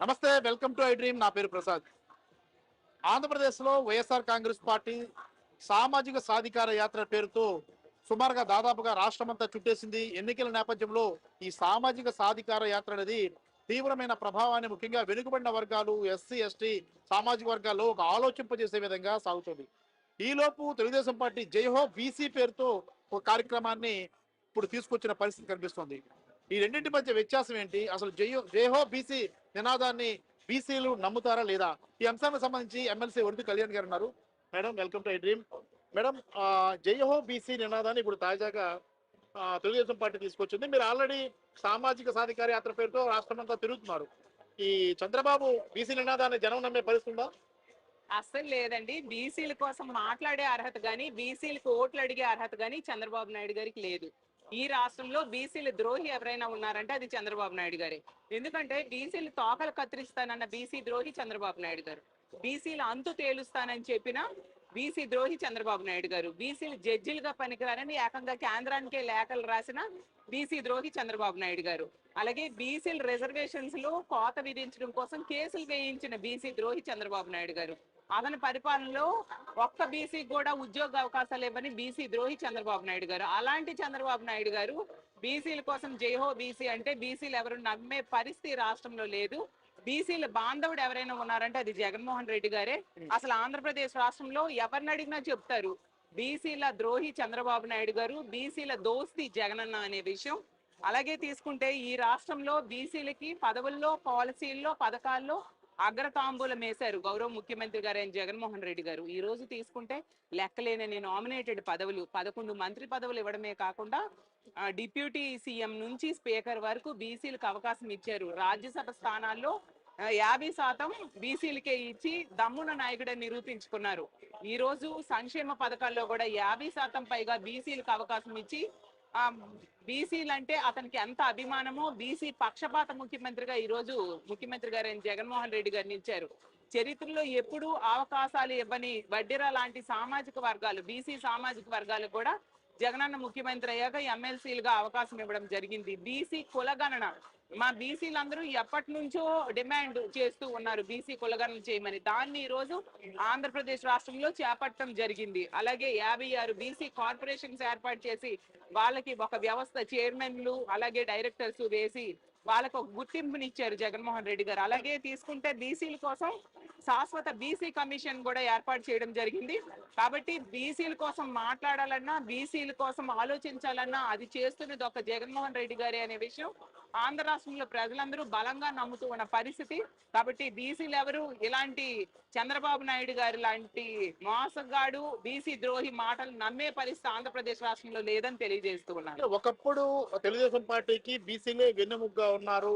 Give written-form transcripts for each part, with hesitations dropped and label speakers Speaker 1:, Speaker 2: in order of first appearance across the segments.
Speaker 1: నమస్తే, welcome to I dream. నా పేరు ప్రసాద్. ఆంధ్రప్రదేశ్లో వైఎస్ఆర్ కాంగ్రెస్ పార్టీ సామాజిక సాధికార యాత్ర పేరుతో సుమారుగా దాదాపుగా రాష్ట్రమంతా చుట్టేసింది. ఎన్నికల నేపథ్యంలో ఈ సామాజిక సాధికార యాత్ర అనేది తీవ్రమైన ప్రభావాన్ని ముఖ్యంగా వెనుకబడిన వర్గాలు, ఎస్సీ ఎస్టీ సామాజిక వర్గాల్లో ఒక ఆలోచింపజేసే విధంగా సాగుతుంది. ఈలోపు తెలుగుదేశం పార్టీ జైహో బీసీ పేరుతో ఒక కార్యక్రమాన్ని ఇప్పుడు తీసుకొచ్చిన పరిస్థితి కనిపిస్తుంది. ఈ రెండింటి మధ్య వ్యత్యాసం ఏంటి? అసలు జైహో బీసీ నినాదాన్ని బీసీలు నమ్ముతారా లేదా? ఈ అంశానికి సంబంధించి ఎమ్మెల్సీ వరది కళ్యాణ్ గారు ఉన్నారు. Madam, welcome to I dream. Madam, Jai Ho BC నినాదాన్ని ఇప్పుడు తాజాగా తెలుగుదేశం పార్టీ తీసుకొచ్చింది. మీరు ఆల్రెడీ సామాజిక సాధికార యాత్ర పేరుతో రాష్ట్రం అంతా తిరుగుతున్నారు. ఈ చంద్రబాబు బీసీ నినాదాన్ని జనం నమ్మే పరిస్థితి ఉందా?
Speaker 2: అస్సలు లేదండి. బీసీల కోసం మాట్లాడే అర్హత గాని, బీసీలకు ఓట్లు అడిగే అర్హత గాని చంద్రబాబు నాయుడు గారికి లేదు. ఈ రాష్ట్రంలో బీసీల ద్రోహి ఎవరైనా ఉన్నారంటే అది చంద్రబాబు నాయుడు గారే. ఎందుకంటే బీసీలు తోకలు కత్తిరిస్తానన్న బీసీ ద్రోహి చంద్రబాబు నాయుడు గారు. బీసీల అంతు తేలుస్తానని చెప్పిన బీసీ ద్రోహి చంద్రబాబు నాయుడు గారు. బీసీలు జడ్జిలుగా పనికిరారని ఏకంగా కేంద్రానికే లేఖలు రాసిన బీసీ ద్రోహి చంద్రబాబు నాయుడు గారు. అలాగే బీసీల రిజర్వేషన్స్ లో కోత విధించడం కోసం కేసులు వేయించిన బీసీ ద్రోహి చంద్రబాబు నాయుడు గారు. అతని పరిపాలనలో ఒక్క బీసీ కూడా ఉద్యోగ అవకాశాలు ఇవ్వని బీసీ ద్రోహి చంద్రబాబు నాయుడు గారు. అలాంటి చంద్రబాబు నాయుడు గారు బీసీల కోసం జైహో బీసీ అంటే బీసీలు ఎవరు నమ్మే పరిస్థితి రాష్ట్రంలో లేదు. బీసీల బాంధవుడు ఎవరైనా ఉన్నారంటే అది జగన్మోహన్ రెడ్డి గారే. అసలు ఆంధ్రప్రదేశ్ రాష్ట్రంలో ఎవరిని అడిగినా చెప్తారు బీసీల ద్రోహి చంద్రబాబు నాయుడు గారు, బీసీల దోస్తి జగనన్న అనే విషయం. అలాగే తీసుకుంటే ఈ రాష్ట్రంలో బీసీలకి పదవుల్లో, పాలసీల్లో, పథకాల్లో అగ్రతాంబూలం వేశారు గౌరవ ముఖ్యమంత్రి గారు అయిన జగన్మోహన్ రెడ్డి గారు. ఈ రోజు తీసుకుంటే లెక్కలేనని నామినేటెడ్ పదవులు 11 మంత్రి పదవులు ఇవ్వడమే కాకుండా డిప్యూటీ సీఎం నుంచి స్పీకర్ వరకు బీసీలకు అవకాశం ఇచ్చారు. రాజ్యసభ స్థానాల్లో 50% బీసీలకే ఇచ్చి దమ్మున నాయకుడని నిరూపించుకున్నారు. ఈ రోజు సంక్షేమ పథకాల్లో కూడా 50% పైగా బీసీలకు అవకాశం ఇచ్చి బీసీలు అంటే అతనికి ఎంత అభిమానమో బీసీ పక్షపాత ముఖ్యమంత్రిగా ఈ రోజు ముఖ్యమంత్రి గారు జగన్మోహన్ రెడ్డి గారిని ఇచ్చారు. చరిత్రలో ఎప్పుడూ అవకాశాలు ఇవ్వని వడ్డెర లాంటి సామాజిక వర్గాలు, బీసీ సామాజిక వర్గాలు కూడా జగనన్న ముఖ్యమంత్రి అయ్యాక ఎమ్మెల్సీలుగా అవకాశం ఇవ్వడం జరిగింది. బీసీ కులగణన మా బీసీలందరూ ఎప్పటి నుంచో డిమాండ్ చేస్తూ ఉన్నారు బీసీ కులగణన చేయమని. దాన్ని ఈ రోజు ఆంధ్రప్రదేశ్ రాష్ట్రంలో చేపట్టడం జరిగింది. అలాగే 56 బీసీ కార్పొరేషన్స్ ఏర్పాటు చేసి వాళ్ళకి ఒక వ్యవస్థ చైర్మన్లు అలాగే డైరెక్టర్స్ వేసి వాళ్ళకు ఒక గుర్తింపునిచ్చారు జగన్మోహన్ రెడ్డి గారు. అలాగే తీసుకుంటే బీసీల కోసం శాశ్వత బీసీ కమిషన్ కూడా ఏర్పాటు చేయడం జరిగింది. కాబట్టి బీసీల కోసం మాట్లాడాలన్నా, బీసీల కోసం ఆలోచించాలన్నా అది చేస్తున్నది ఒక జగన్మోహన్ రెడ్డి గారే అనే విషయం ఆంధ్ర రాష్ట్రంలో ప్రజలందరూ బలంగా నమ్ముతూ ఉన్న పరిస్థితి. కాబట్టి బీసీలు ఎవరు ఇలాంటి చంద్రబాబు నాయుడు గారు లాంటి మోసగాడు బీసీ ద్రోహి మాటలు నమ్మే పరిస్థితి ఆంధ్రప్రదేశ్ రాష్ట్రంలో లేదని తెలియజేస్తూ ఉన్నారు.
Speaker 1: ఒకప్పుడు తెలుగుదేశం పార్టీకి బీసీలే వెన్నెముగ్గా ఉన్నారు.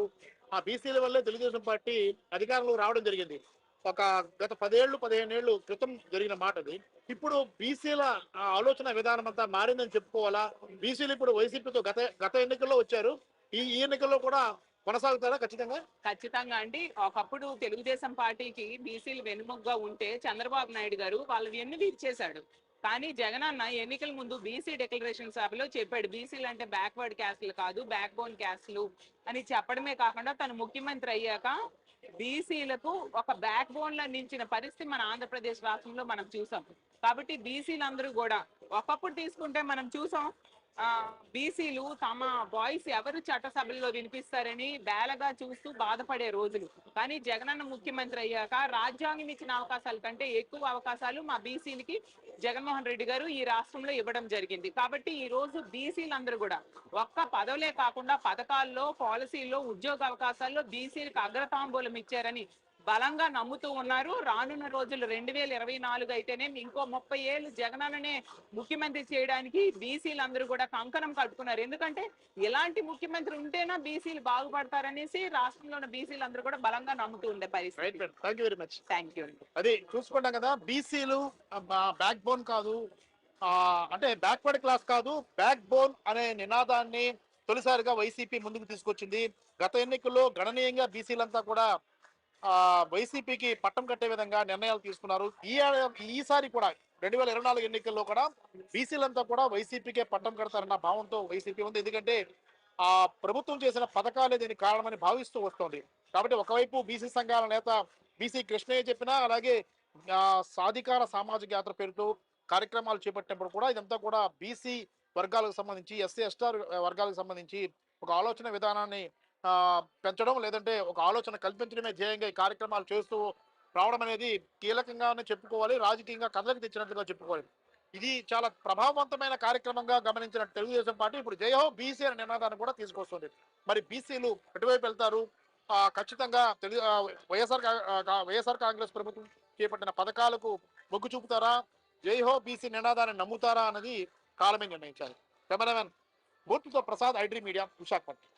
Speaker 1: ఆ బీసీల వల్లే తెలుగుదేశం పార్టీ అధికారంలో రావడం జరిగింది. ఒక గత 15 ఏళ్ళు క్రితం జరిగిన మాట అది. ఇప్పుడు బీసీల ఆలోచన విధానం అంతా మారిందని చెప్పుకోవాలా? బీసీలు ఇప్పుడు వైసీపీతో గత గత ఎన్నికల్లో వచ్చారు. ఈ ఎన్నికల్లో కూడా కొనసాగుతారా? ఖచ్చితంగా
Speaker 2: ఖచ్చితంగా అండి. ఒకప్పుడు తెలుగుదేశం పార్టీకి బీసీలు వెన్నుముగ్గా ఉంటే చంద్రబాబు నాయుడు గారు వాళ్ళ వెన్ను విరిచేశాడు. కానీ జగన్ అన్న ఎన్నికల ముందు బీసీ డిక్లరేషన్ సభలో చెప్పాడు బీసీలు అంటే బ్యాక్వర్డ్ క్యాస్ట్లు కాదు, బ్యాక్ బోన్ క్యాస్ట్లు అని చెప్పడమే కాకుండా తను ముఖ్యమంత్రి అయ్యాక బీసీలకు ఒక బ్యాక్ బోన్ లో నిలిచిన పరిస్థితి మన ఆంధ్రప్రదేశ్ రాష్ట్రంలో మనం చూసాం. కాబట్టి బీసీలందరూ కూడా ఒకప్పుడు తీసుకుంటే మనం చూసాం బీసీలు తమ వాయిస్ ఎవరు చట్టసభల్లో వినిపిస్తారని బేలగా చూస్తూ బాధపడే రోజులు. కానీ జగనన్న ముఖ్యమంత్రి అయ్యాక రాజ్యాంగం ఇచ్చిన అవకాశాల కంటే ఎక్కువ అవకాశాలు మా బీసీలకి జగన్మోహన్ రెడ్డి గారు ఈ రాష్ట్రంలో ఇవ్వడం జరిగింది. కాబట్టి ఈ రోజు బీసీలందరూ కూడా ఒక్క పదవులే కాకుండా పథకాల్లో, పాలసీల్లో, ఉద్యోగ అవకాశాల్లో బీసీలకు అగ్రతాంబూలం ఇచ్చారని బలంగా నమ్ముతూ ఉన్నారు. రానున్న రోజులు 2024 అయితేనే ఇంకో 30 ఏళ్ళు జగనన్ననే ముఖ్యమంత్రి చేయడానికి బీసీలందరూ కూడా కంకణం కట్టుకున్నారు. ఎందుకంటే ఇలాంటి ముఖ్యమంత్రి ఉంటేనా బీసీలు బాగుపడతారనేసి రాష్ట్రంలో ఉన్న బీసీలందరూ కూడా బలంగా నమ్ముతూ ఉండే పరిస్థితి. Thank you.
Speaker 1: అది చూసుకుంటాం కదా, బీసీలు బ్యాక్ బోన్ కాదు, అంటే బ్యాక్వర్డ్ క్లాస్ కాదు, బ్యాక్ బోన్ అనే నినాదాన్ని తొలిసారిగా వైసీపీ ముందుకు తీసుకొచ్చింది. గత ఎన్నికల్లో గణనీయంగా బీసీలంతా కూడా వైసీపీకి పట్టం కట్టే విధంగా నిర్ణయాలు తీసుకున్నారు. ఈసారి కూడా 2024 ఎన్నికల్లో కూడా బీసీలంతా కూడా వైసీపీకే పట్టం కడతారన్న భావంతో వైసీపీ ఉంది. ఎందుకంటే ఆ ప్రభుత్వం చేసిన పథకాలే దీనికి కారణమని భావిస్తూ వస్తోంది. కాబట్టి ఒకవైపు బీసీ సంఘాల నేత బీసీ కృష్ణయ్య చెప్పినా, అలాగే సాధికార సామాజిక యాత్ర పేరుతో కార్యక్రమాలు చేపట్టినప్పుడు కూడా ఇదంతా కూడా బీసీ వర్గాలకు సంబంధించి, ఎస్సీ ఎస్టీ వర్గాలకు సంబంధించి ఒక ఆలోచన విధానాన్ని పెంచడం, లేదంటే ఒక ఆలోచన కల్పించడమే ధ్యేయంగా ఈ కార్యక్రమాలు చేస్తూ రావడం అనేది కీలకంగానే చెప్పుకోవాలి, రాజకీయంగా కథలకు తెచ్చినట్లుగా చెప్పుకోవాలి. ఇది చాలా ప్రభావవంతమైన కార్యక్రమంగా గమనించిన తెలుగుదేశం పార్టీ ఇప్పుడు జయహో బీసీ అనే నినాదాన్ని కూడా తీసుకొస్తుంది. మరి బీసీలు ఎటువైపు వెళ్తారు? ఖచ్చితంగా వైఎస్ఆర్ కాంగ్రెస్ ప్రభుత్వం చేపట్టిన పథకాలకు మొగ్గు చూపుతారా, జైహో బీసీ నినాదాన్ని నమ్ముతారా అన్నది కాలమే నిర్ణయించాలి. కెమెరామెన్ మూర్తితో ప్రసాద్, ఐడ్రీ మీడియా, విశాఖపట్నం.